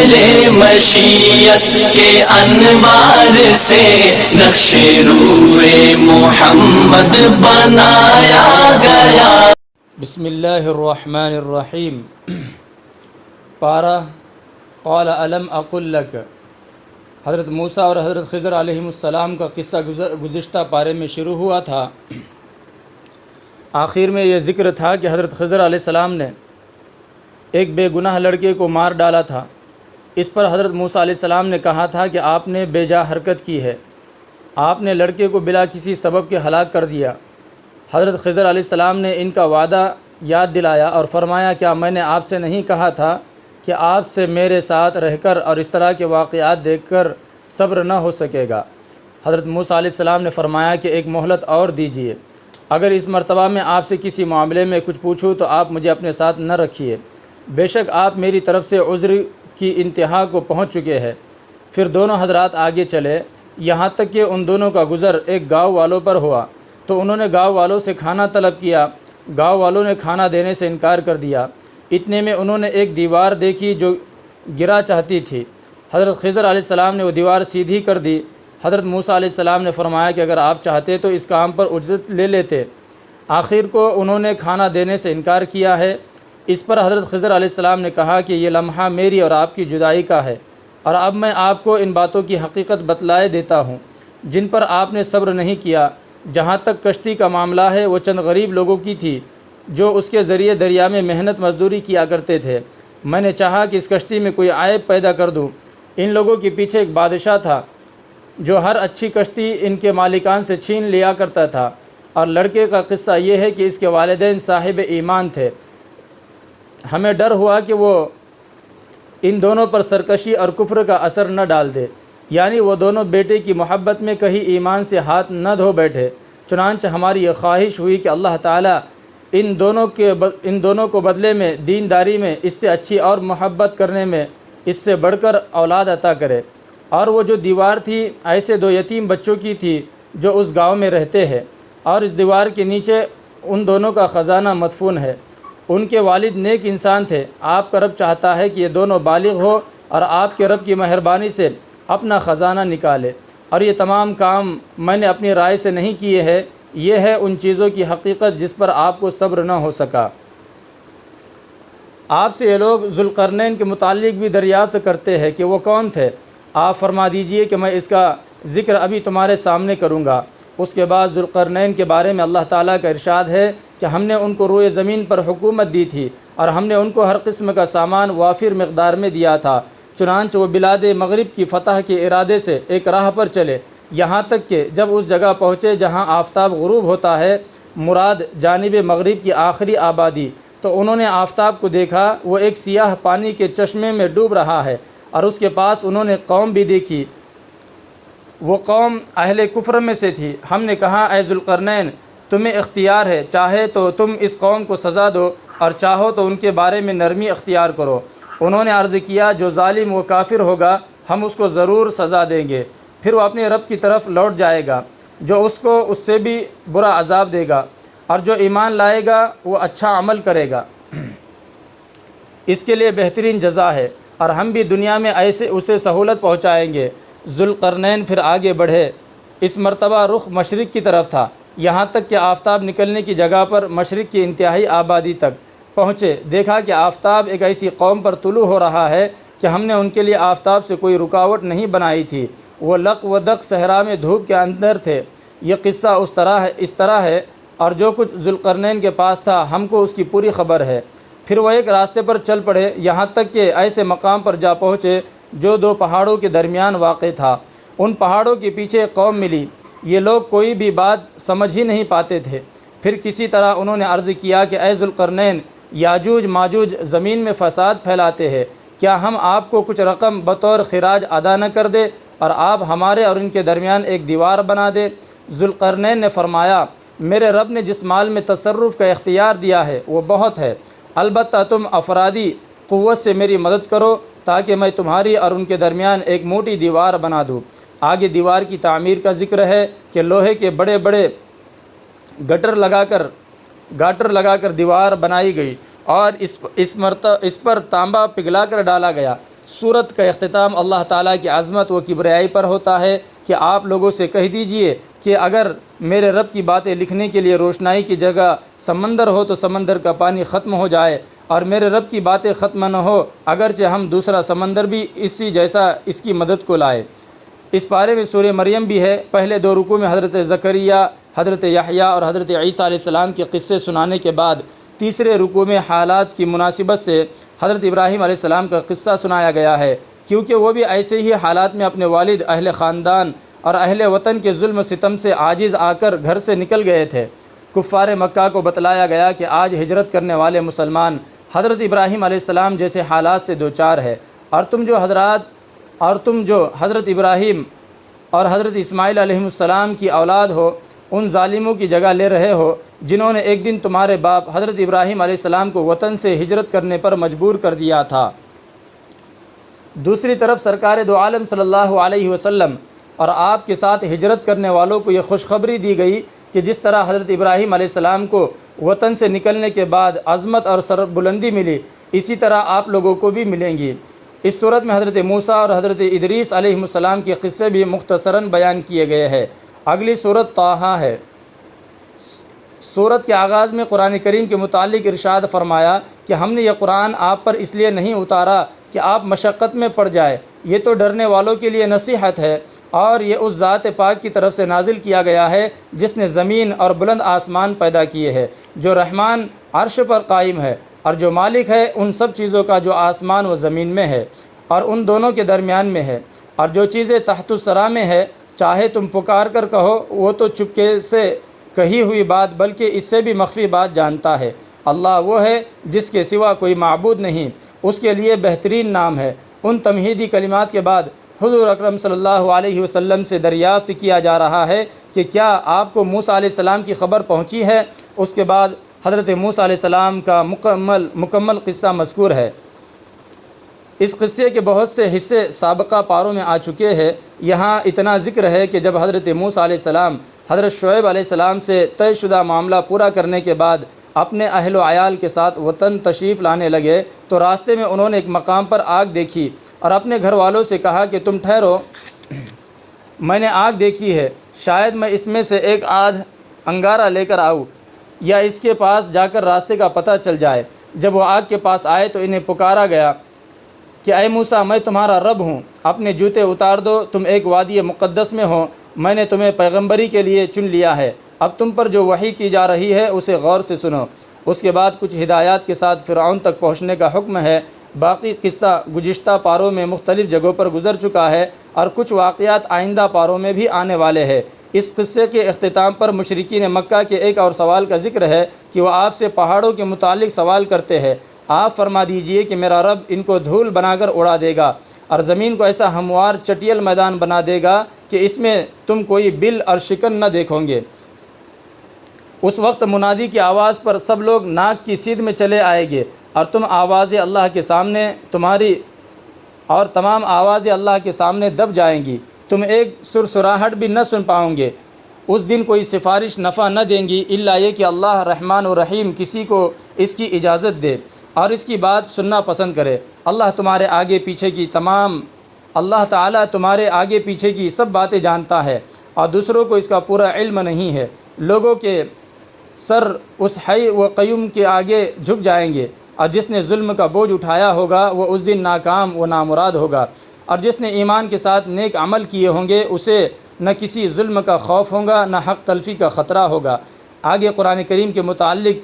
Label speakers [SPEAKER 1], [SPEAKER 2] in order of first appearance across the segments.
[SPEAKER 1] محفل مشیت کے انوار سے نقش روئے محمد بنایا گیا۔
[SPEAKER 2] بسم اللہ الرحمن الرحیم۔ پارہ قال الم اقل لک۔ حضرت موسیٰ اور حضرت خضر علیہ السلام کا قصہ گزشتہ پارے میں شروع ہوا تھا۔ آخر میں یہ ذکر تھا کہ حضرت خضر علیہ السلام نے ایک بے گناہ لڑکے کو مار ڈالا تھا۔ اس پر حضرت موسیٰ علیہ السلام نے کہا تھا کہ آپ نے بے جا حرکت کی ہے، آپ نے لڑکے کو بلا کسی سبب کے ہلاک کر دیا۔ حضرت خضر علیہ السلام نے ان کا وعدہ یاد دلایا اور فرمایا، کیا میں نے آپ سے نہیں کہا تھا کہ آپ سے میرے ساتھ رہ کر اور اس طرح کے واقعات دیکھ کر صبر نہ ہو سکے گا؟ حضرت موسیٰ علیہ السلام نے فرمایا کہ ایک مہلت اور دیجیے، اگر اس مرتبہ میں آپ سے کسی معاملے میں کچھ پوچھوں تو آپ مجھے اپنے ساتھ نہ رکھیے، بے شک آپ میری طرف سے عذر کی انتہا کو پہنچ چکے ہیں۔ پھر دونوں حضرات آگے چلے، یہاں تک کہ ان دونوں کا گزر ایک گاؤں والوں پر ہوا تو انہوں نے گاؤں والوں سے کھانا طلب کیا۔ گاؤں والوں نے کھانا دینے سے انکار کر دیا۔ اتنے میں انہوں نے ایک دیوار دیکھی جو گرا چاہتی تھی۔ حضرت خضر علیہ السلام نے وہ دیوار سیدھی کر دی۔ حضرت موسیٰ علیہ السلام نے فرمایا کہ اگر آپ چاہتے تو اس کام پر اجرت لے لیتے۔ آخر کو انہوں نے کھانا دینے سے انکار کیا ہے۔ اس پر حضرت خضر علیہ السلام نے کہا کہ یہ لمحہ میری اور آپ کی جدائی کا ہے، اور اب میں آپ کو ان باتوں کی حقیقت بتلائے دیتا ہوں جن پر آپ نے صبر نہیں کیا۔ جہاں تک کشتی کا معاملہ ہے، وہ چند غریب لوگوں کی تھی جو اس کے ذریعے دریا میں محنت مزدوری کیا کرتے تھے۔ میں نے چاہا کہ اس کشتی میں کوئی عیب پیدا کر دوں۔ ان لوگوں کے پیچھے ایک بادشاہ تھا جو ہر اچھی کشتی ان کے مالکان سے چھین لیا کرتا تھا، اور لڑکے کا قصہ یہ ہے کہ اس کے والدین صاحب ایمان تھے۔ ہمیں ڈر ہوا کہ وہ ان دونوں پر سرکشی اور کفر کا اثر نہ ڈال دے، یعنی وہ دونوں بیٹے کی محبت میں کہیں ایمان سے ہاتھ نہ دھو بیٹھے۔ چنانچہ ہماری یہ خواہش ہوئی کہ اللہ تعالیٰ ان دونوں کو بدلے میں دینداری میں اس سے اچھی اور محبت کرنے میں اس سے بڑھ کر اولاد عطا کرے۔ اور وہ جو دیوار تھی ایسے دو یتیم بچوں کی تھی جو اس گاؤں میں رہتے ہیں، اور اس دیوار کے نیچے ان دونوں کا خزانہ مدفون ہے۔ ان کے والد نیک انسان تھے۔ آپ کا رب چاہتا ہے کہ یہ دونوں بالغ ہو اور آپ کے رب کی مہربانی سے اپنا خزانہ نکالے، اور یہ تمام کام میں نے اپنی رائے سے نہیں کیے ہیں، یہ ہے ان چیزوں کی حقیقت جس پر آپ کو صبر نہ ہو سکا۔ آپ سے یہ لوگ ذوالقرنین کے متعلق بھی دریافت کرتے ہیں کہ وہ کون تھے۔ آپ فرما دیجئے کہ میں اس کا ذکر ابھی تمہارے سامنے کروں گا۔ اس کے بعد ذوالقرنین کے بارے میں اللہ تعالیٰ کا ارشاد ہے کہ ہم نے ان کو روئے زمین پر حکومت دی تھی، اور ہم نے ان کو ہر قسم کا سامان وافر مقدار میں دیا تھا۔ چنانچہ وہ بلاد مغرب کی فتح کے ارادے سے ایک راہ پر چلے، یہاں تک کہ جب اس جگہ پہنچے جہاں آفتاب غروب ہوتا ہے، مراد جانب مغرب کی آخری آبادی، تو انہوں نے آفتاب کو دیکھا، وہ ایک سیاہ پانی کے چشمے میں ڈوب رہا ہے، اور اس کے پاس انہوں نے قوم بھی دیکھی۔ وہ قوم اہل کفر میں سے تھی۔ ہم نے کہا، اے ذوالقرنین، تمہیں اختیار ہے، چاہے تو تم اس قوم کو سزا دو اور چاہو تو ان کے بارے میں نرمی اختیار کرو۔ انہوں نے عرض کیا، جو ظالم و کافر ہوگا ہم اس کو ضرور سزا دیں گے، پھر وہ اپنے رب کی طرف لوٹ جائے گا جو اس کو اس سے بھی برا عذاب دے گا، اور جو ایمان لائے گا وہ اچھا عمل کرے گا، اس کے لیے بہترین جزا ہے، اور ہم بھی دنیا میں ایسے اسے سہولت پہنچائیں گے۔ ذوالقرنین پھر آگے بڑھے۔ اس مرتبہ رخ مشرق کی طرف تھا، یہاں تک کہ آفتاب نکلنے کی جگہ پر مشرق کی انتہائی آبادی تک پہنچے۔ دیکھا کہ آفتاب ایک ایسی قوم پر طلوع ہو رہا ہے کہ ہم نے ان کے لیے آفتاب سے کوئی رکاوٹ نہیں بنائی تھی۔ وہ لق و دق صحرا میں دھوپ کے اندر تھے۔ یہ قصہ اس طرح ہے، اور جو کچھ ذوالقرنین کے پاس تھا ہم کو اس کی پوری خبر ہے۔ پھر وہ ایک راستے پر چل پڑے، یہاں تک کہ ایسے مقام پر جا پہنچے جو دو پہاڑوں کے درمیان واقع تھا۔ ان پہاڑوں کے پیچھے ایک قوم ملی۔ یہ لوگ کوئی بھی بات سمجھ ہی نہیں پاتے تھے۔ پھر کسی طرح انہوں نے عرض کیا کہ اے ذوالقرنین، یاجوج ماجوج زمین میں فساد پھیلاتے ہیں، کیا ہم آپ کو کچھ رقم بطور خراج ادا نہ کر دے اور آپ ہمارے اور ان کے درمیان ایک دیوار بنا دے؟ ذوالقرنین نے فرمایا، میرے رب نے جس مال میں تصرف کا اختیار دیا ہے وہ بہت ہے، البتہ تم افرادی قوت سے میری مدد کرو تاکہ میں تمہاری اور ان کے درمیان ایک موٹی دیوار بنا دوں۔ آگے دیوار کی تعمیر کا ذکر ہے کہ لوہے کے بڑے بڑے گاٹر لگا کر دیوار بنائی گئی، اور اس پر تانبا پگھلا کر ڈالا گیا۔ सूरत का अख्तिताम अल्लाह ताला की अज़मत व किबरियाई पर होता है कि आप लोगों से कह दीजिए कि अगर मेरे रब की बातें लिखने के लिए रोशनाई की जगह समंदर हो तो समंदर का पानी ख़त्म हो जाए, और मेरे रब की बातें ख़त्म न हो अगरचे हम दूसरा समंदर भी इसी जैसा इसकी मदद को लाए। इस पारे में सूरह मरियम भी है। पहले 2 रुकू में हज़रत ज़करिया, हज़रत यहया और हज़रत ईसा अलैहिस्सलाम के क़िस्से सुनाने के बाद तीसरे रुकू में हालात की मुनासिबत से हज़रत इब्राहीम अलैहिस्सलाम का क़िस्सा सुनाया गया है, क्योंकि वो भी ऐसे ही हालात में अपने वालिद, अहले ख़ानदान और अहले वतन के जुल्म सितम से आजिज़ आकर घर से निकल गए थे। कुफ़ार मक्का को बतलाया गया कि आज हिजरत करने वाले मुसलमान हज़रत इब्राहीम अलैहिस्सलाम जैसे हालात से दो चार है, और तुम जो हज़रत इब्राहीम और हज़रत इस्माईल अलैहिस्सलाम की औलाद हो, उन ज़ालिमों की जगह ले रहे हो जिन्होंने एक दिन तुम्हारे बाप हज़रत इब्राहीम अलैहिस्सलाम को वतन से हिजरत करने पर मजबूर कर दिया था। दूसरी तरफ सरकार दो आलम सल्लल्लाहु अलैहि वसल्लम और आपके साथ हिजरत करने वालों को ये खुशखबरी दी गई कि जिस तरह हज़रत इब्राहीम अलैहिस्सलाम को वतन से निकलने के बाद अज़मत और सरबुलंदी मिली, इसी तरह आप लोगों को भी मिलेंगी। इस सूरत में हज़रत मूसा और हज़रत इदरीस अलैहिस्सलाम के क़िस्से भी मुख्तसरन बयान किए गए हैं। अगली सूरत ताहा है। सूरत के आगाज़ में कुरान करीम के मुतालिक इरशाद फरमाया कि हमने यह कुरान आप पर इसलिए नहीं उतारा कि आप मशक्क़त में पड़ जाए, ये तो डरने वालों के लिए नसीहत है, और ये उस ज़ात पाक की तरफ से नाजिल किया गया है जिसने ज़मीन और बुलंद आसमान पैदा किए हैं, जो रहमान अर्श पर कायम है और जो मालिक है उन सब चीज़ों का जो आसमान व ज़मीन में है और उन दोनों के दरमियान में है, और जो चीज़ें तहतुस्सरा में है, चाहे तुम पुकार कर कहो, वो तो चुपके से कही हुई बात बल्कि इससे भी मख्फी बात जानता है। अल्लाह वो है जिसके सिवा कोई माबूद नहीं, उसके लिए बेहतरीन नाम है। उन तमहीदी कलिमात के बाद हुज़ूर अकरम सल्लल्लाहु अलैहि वसल्लम से दरियाफ़्त किया जा रहा है कि क्या आपको मूसा अलैहिस्सलाम की ख़बर पहुँची है। उसके बाद हज़रत मूसा अलैहिस्सलाम का मुकम्मल क़िस्सा मज़कूर है। इस क़िस्से के बहुत से हिस्से साबक़ा पारों में आ चुके हैं। यहाँ इतना ज़िक्र है कि जब हज़रत मूसा अलैहिस्सलाम हज़रत शुएब अलैहिस्सलाम से तयशुदा मामला पूरा करने के बाद अपने अहल व अयाल के साथ वतन तशरीफ़ लाने लगे तो रास्ते में उन्होंने एक मकाम पर आग देखी और अपने घर वालों से कहा कि तुम ठहरो, मैंने आग देखी है, शायद मैं इसमें से एक आध अंगारा लेकर आऊँ या इसके पास जाकर रास्ते का पता चल जाए। जब वो आग के पास आए तो इन्हें पुकारा गया कि ऐ मूसा, मैं तुम्हारा रब हूँ, अपने जूते उतार दो, तुम एक वादी मुक़द्दस में हो, मैंने तुम्हें पैगंबरी के लिए चुन लिया है, अब तुम पर जो वही की जा रही है उसे गौर से सुनो। उसके बाद कुछ हिदायत के साथ फ़िरऔन तक पहुँचने का हुक्म है। बाकी क़िस्सा गुज़िश्ता पारों में मुख्तलिफ़ जगहों पर गुज़र चुका है और कुछ वाक़यात आइंदा पारों में भी आने वाले हैं। इस क़िस्से के अख्तिताम पर मुशरिकीन मक्का के एक और सवाल का ज़िक्र है कि वह आपसे पहाड़ों के मुतालिक सवाल करते हैं। आप फरमा दीजिए कि मेरा रब इनको धूल बनाकर उड़ा देगा और ज़मीन को ऐसा हमवार चटियल मैदान बना देगा कि इसमें तुम कोई बिल और शिकन न देखोगे। उस वक्त मुनादी की आवाज़ पर सब लोग नाक की सीध में चले आएंगे और तुम आवाज़ अल्लाह के सामने तुम्हारी और तमाम आवाज़ें अल्लाह के सामने दब जाएंगी। तुम एक सुरसुराहट भी न सुन पाओगे। उस दिन कोई सिफारिश नफ़ा न देंगी इल्ला ये कि अल्लाह रहमान और रहीम किसी को इसकी इजाज़त दे और इसकी बात सुनना पसंद करे। अल्लाह तुम्हारे आगे पीछे की सब बातें जानता है और दूसरों को इसका पूरा इल्म नहीं है। लोगों के सर उस हई व क़य्यूम के आगे झुक जाएंगे और जिसने जुल्म का बोझ उठाया होगा वह उस दिन नाकाम व नामुराद होगा, और जिसने ईमान के साथ नेक अमल किए होंगे उसे न किसी जुल्म का खौफ होगा न हक़ तलफ़ी का ख़तरा होगा। आगे कुरान करीम के मुताल्लिक़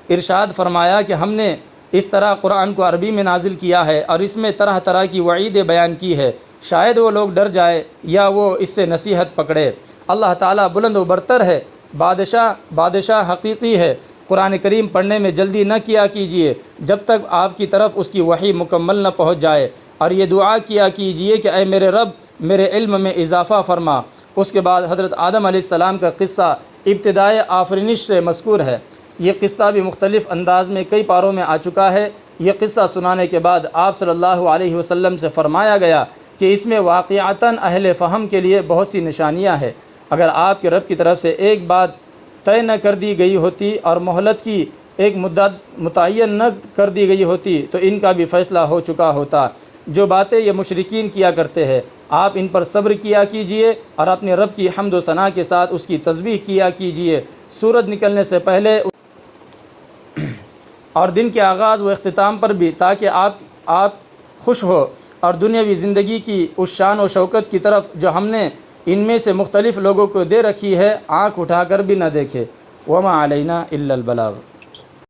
[SPEAKER 2] इरशाद फरमाया कि हमने इस तरह कुरान को अरबी में नाजिल किया है और इसमें तरह तरह की वईदें बयान की है, शायद वो लोग डर जाए या वो इससे नसीहत पकड़े। अल्लाह ताला बुलंद व बरतर है, बादशाह हकीकी है। कुरान करीम पढ़ने में जल्दी न किया कीजिए जब तक आपकी तरफ उसकी वही मुकम्मल न पहुँच जाए, और ये दुआ किया कीजिए कि ऐ मेरे रब मेरे इल्म में इजाफ़ा फ़रमा। उसके बाद हज़रत आदम अलैहिस्सलाम का क़िस्सा इब्तिदाए आफरीनिश से मज़कूर है। ये क़िस्सा भी मुख्तलिफ़ अंदाज़ में कई पारों में आ चुका है। ये क़िस्सा सुनाने के बाद आप सल्लल्लाहु अलैहि वसल्लम से फ़रमाया गया कि इसमें वाक़िअतन अहले फ़हम के लिए बहुत सी निशानियाँ हैं। अगर आपके रब की तरफ से एक बात तय न कर दी गई होती और मोहलत की ایک مدت متعین نہ کر دی گئی ہوتی تو ان کا بھی فیصلہ ہو چکا ہوتا۔ جو باتیں یہ مشرکین کیا کرتے ہیں آپ ان پر صبر کیا کیجئے اور اپنے رب کی حمد و ثنا کے ساتھ اس کی تسبیح کیا کیجئے سورج نکلنے سے پہلے اور دن کے آغاز و اختتام پر بھی، تاکہ آپ خوش ہو اور دنیاوی زندگی کی اس شان و شوکت کی طرف جو ہم نے ان میں سے مختلف لوگوں کو دے رکھی ہے آنکھ اٹھا کر بھی نہ دیکھے۔ وما علینا الا البلاغ۔